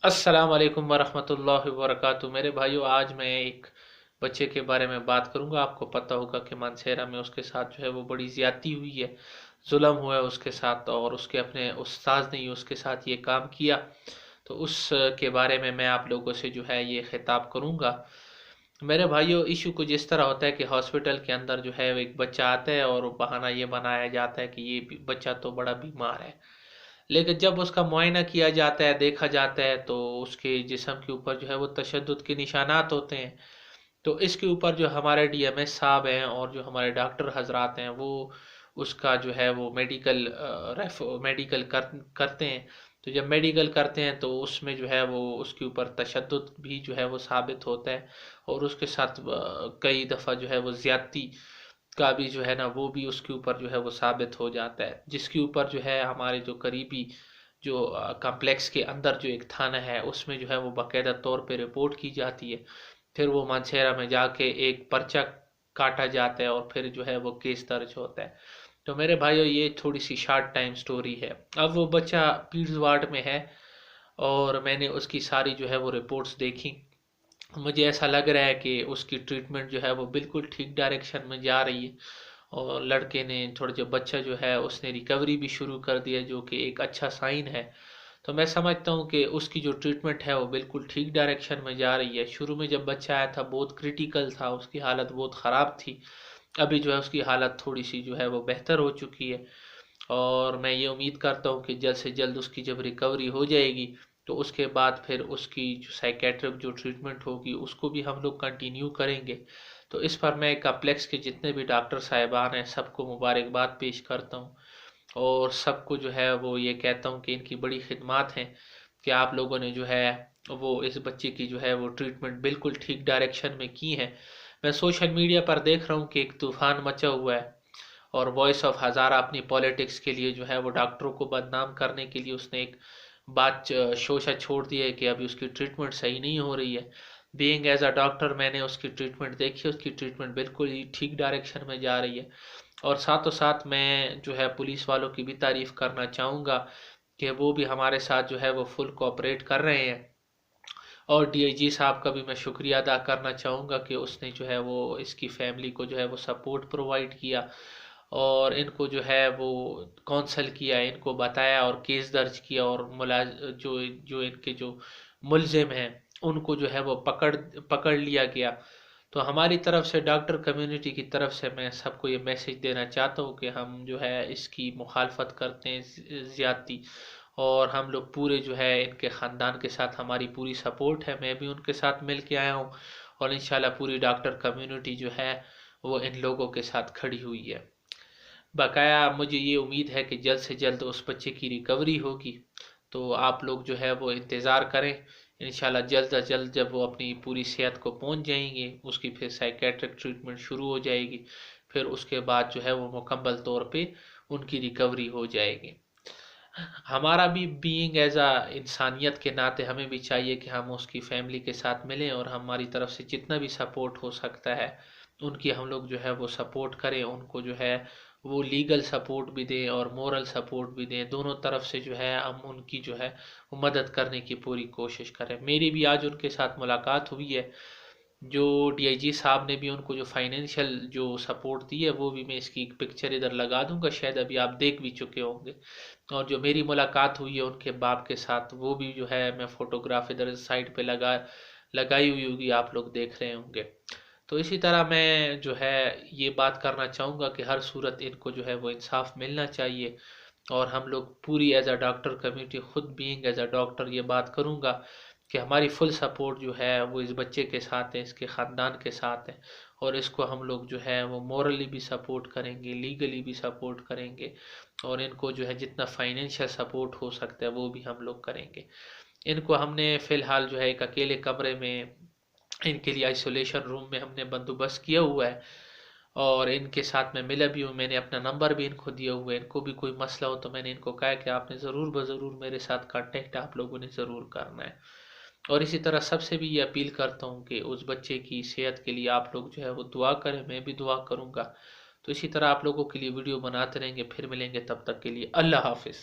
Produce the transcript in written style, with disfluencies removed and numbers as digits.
السلام علیکم ورحمۃ اللہ وبرکاتہ۔ میرے بھائیو، آج میں ایک بچے کے بارے میں بات کروں گا۔ آپ کو پتہ ہوگا کہ مانسہرہ میں اس کے ساتھ جو ہے وہ بڑی زیادتی ہوئی ہے، ظلم ہوا ہے اس کے ساتھ، اور اس کے اپنے استاذ نے ہی اس کے ساتھ یہ کام کیا۔ تو اس کے بارے میں آپ لوگوں سے جو ہے یہ خطاب کروں گا۔ میرے بھائیو، ایشو کچھ اس طرح ہوتا ہے کہ ہاسپٹل کے اندر جو ہے ایک بچہ آتا ہے اور بہانہ یہ بنایا جاتا ہے کہ یہ بچہ تو بڑا بیمار ہے، لیکن جب اس کا معائنہ کیا جاتا ہے، دیکھا جاتا ہے، تو اس کے جسم کے اوپر جو ہے وہ تشدد کے نشانات ہوتے ہیں۔ تو اس کے اوپر جو ہمارے ڈی ایم ایس صاحب ہیں اور جو ہمارے ڈاکٹر حضرات ہیں، وہ اس کا جو ہے وہ میڈیکل کرتے ہیں۔ تو جب میڈیکل کرتے ہیں تو اس میں جو ہے وہ اس کے اوپر تشدد بھی جو ہے وہ ثابت ہوتا ہے، اور اس کے ساتھ کئی دفعہ جو ہے وہ زیادتی کا بھی جو ہے نا وہ بھی اس کے اوپر جو ہے وہ ثابت ہو جاتا ہے، جس کے اوپر جو ہے ہمارے جو قریبی جو کمپلیکس کے اندر جو ایک تھانہ ہے، اس میں جو ہے وہ باقاعدہ طور پہ رپورٹ کی جاتی ہے۔ پھر وہ مانسہرہ میں جا کے ایک پرچہ کاٹا جاتا ہے، اور پھر جو ہے وہ کیس درج ہوتا ہے۔ تو میرے بھائیو، یہ تھوڑی سی شارٹ ٹائم سٹوری ہے۔ اب وہ بچہ پیڈز وارڈ میں ہے، اور میں نے اس کی ساری جو ہے وہ رپورٹس دیکھی۔ مجھے ایسا لگ رہا ہے کہ اس کی ٹریٹمنٹ جو ہے وہ بالکل ٹھیک ڈائریکشن میں جا رہی ہے، اور لڑکے نے تھوڑا جو بچہ جو ہے اس نے ریکوری بھی شروع کر دیا، جو کہ ایک اچھا سائن ہے۔ تو میں سمجھتا ہوں کہ اس کی جو ٹریٹمنٹ ہے وہ بالکل ٹھیک ڈائریکشن میں جا رہی ہے۔ شروع میں جب بچہ آیا تھا بہت کریٹیکل تھا، اس کی حالت بہت خراب تھی۔ ابھی جو ہے اس کی حالت تھوڑی سی جو ہے وہ بہتر ہو چکی ہے، اور میں یہ امید کرتا ہوں کہ جلد سے جلد اس کی جب ریکوری ہو جائے گی تو اس کے بعد پھر اس کی جو سائیکیٹرک جو ٹریٹمنٹ ہوگی اس کو بھی ہم لوگ کنٹینیو کریں گے۔ تو اس پر میں کمپلیکس کے جتنے بھی ڈاکٹر صاحبان ہیں سب کو مبارکباد پیش کرتا ہوں، اور سب کو جو ہے وہ یہ کہتا ہوں کہ ان کی بڑی خدمات ہیں کہ آپ لوگوں نے جو ہے وہ اس بچے کی جو ہے وہ ٹریٹمنٹ بالکل ٹھیک ڈائریکشن میں کی ہے۔ میں سوشل میڈیا پر دیکھ رہا ہوں کہ ایک طوفان مچا ہوا ہے، اور وائس آف ہزارہ اپنی پالیٹکس کے لیے جو ہے وہ ڈاکٹروں کو بدنام کرنے کے لیے اس نے ایک بات شوشہ چھوڑ دی ہے کہ ابھی اس کی ٹریٹمنٹ صحیح نہیں ہو رہی ہے۔ بینگ ایز اے ڈاکٹر میں نے اس کی ٹریٹمنٹ دیکھی، اس کی ٹریٹمنٹ بالکل ہی ٹھیک ڈائریکشن میں جا رہی ہے۔ اور ساتھ و ساتھ میں جو ہے پولیس والوں کی بھی تعریف کرنا چاہوں گا کہ وہ بھی ہمارے ساتھ جو ہے وہ فل کوآپریٹ کر رہے ہیں۔ اور ڈی آئی جی صاحب کا بھی میں شکریہ ادا کرنا چاہوں گا کہ اس نے جو ہے وہ اس کی فیملی کو جو ہے وہ سپورٹ پرووائڈ کیا، اور ان کو جو ہے وہ کونسل کیا، ان کو بتایا اور کیس درج کیا، اور جو ان کے جو ملزم ہیں ان کو جو ہے وہ پکڑ لیا گیا۔ تو ہماری طرف سے ڈاکٹر کمیونٹی کی طرف سے میں سب کو یہ میسج دینا چاہتا ہوں کہ ہم جو ہے اس کی مخالفت کرتے ہیں زیادتی، اور ہم لوگ پورے جو ہے ان کے خاندان کے ساتھ ہماری پوری سپورٹ ہے۔ میں بھی ان کے ساتھ مل کے آیا ہوں، اور انشاءاللہ پوری ڈاکٹر کمیونٹی جو ہے وہ ان لوگوں کے ساتھ کھڑی ہوئی ہے۔ بقایا مجھے یہ امید ہے کہ جلد سے جلد اس بچے کی ریکوری ہوگی، تو آپ لوگ جو ہے وہ انتظار کریں۔ انشاءاللہ جلد از جلد جب وہ اپنی پوری صحت کو پہنچ جائیں گے، اس کی پھر سائیکیٹرک ٹریٹمنٹ شروع ہو جائے گی، پھر اس کے بعد جو ہے وہ مکمل طور پہ ان کی ریکوری ہو جائے گی۔ ہمارا بھی بینگ ایز اے انسانیت کے ناطے ہمیں بھی چاہیے کہ ہم اس کی فیملی کے ساتھ ملیں، اور ہماری طرف سے جتنا بھی سپورٹ ہو سکتا ہے ان کی ہم لوگ جو ہے وہ سپورٹ کریں، ان کو جو ہے وہ لیگل سپورٹ بھی دیں اور مورل سپورٹ بھی دیں۔ دونوں طرف سے جو ہے ہم ان کی جو ہے وہ مدد کرنے کی پوری کوشش کریں۔ میری بھی آج ان کے ساتھ ملاقات ہوئی ہے، جو ڈی آئی جی صاحب نے بھی ان کو جو فائنینشیل جو سپورٹ دی ہے وہ بھی میں اس کی ایک پکچر ادھر لگا دوں گا، شاید ابھی آپ دیکھ بھی چکے ہوں گے۔ اور جو میری ملاقات ہوئی ہے ان کے باپ کے ساتھ، وہ بھی جو ہے میں فوٹوگراف ادھر سائڈ پہ لگائی ہوئی ہوگی، آپ لوگ دیکھ رہے ہوں گے۔ تو اسی طرح میں جو ہے یہ بات کرنا چاہوں گا کہ ہر صورت ان کو جو ہے وہ انصاف ملنا چاہیے، اور ہم لوگ پوری ایز اے ڈاکٹر کمیونٹی، خود بینگ ایز اے ڈاکٹر یہ بات کروں گا کہ ہماری فل سپورٹ جو ہے وہ اس بچے کے ساتھ ہے، اس کے خاندان کے ساتھ ہے، اور اس کو ہم لوگ جو ہے وہ مورلی بھی سپورٹ کریں گے، لیگلی بھی سپورٹ کریں گے، اور ان کو جو ہے جتنا فائنینشیل سپورٹ ہو سکتا ہے وہ بھی ہم لوگ کریں گے۔ ان کو ہم نے فی الحال جو ہے ایک اکیلے کمرے میں ان کے لیے آئسولیشن روم میں ہم نے بندوبست کیا ہوا ہے، اور ان کے ساتھ میں ملا بھی ہوں۔ میں نے اپنا نمبر بھی ان کو دیا ہوا ہے، ان کو بھی کوئی مسئلہ ہو تو میں نے ان کو کہا کہ آپ نے ضرور بضرور میرے ساتھ کانٹیکٹ آپ لوگوں نے ضرور کرنا ہے۔ اور اسی طرح سب سے بھی یہ اپیل کرتا ہوں کہ اس بچے کی صحت کے لیے آپ لوگ جو ہے وہ دعا کریں، میں بھی دعا کروں گا۔ تو اسی طرح آپ لوگوں کے لیے ویڈیو بناتے رہیں گے، پھر ملیں گے، تب تک کے لیے اللہ حافظ۔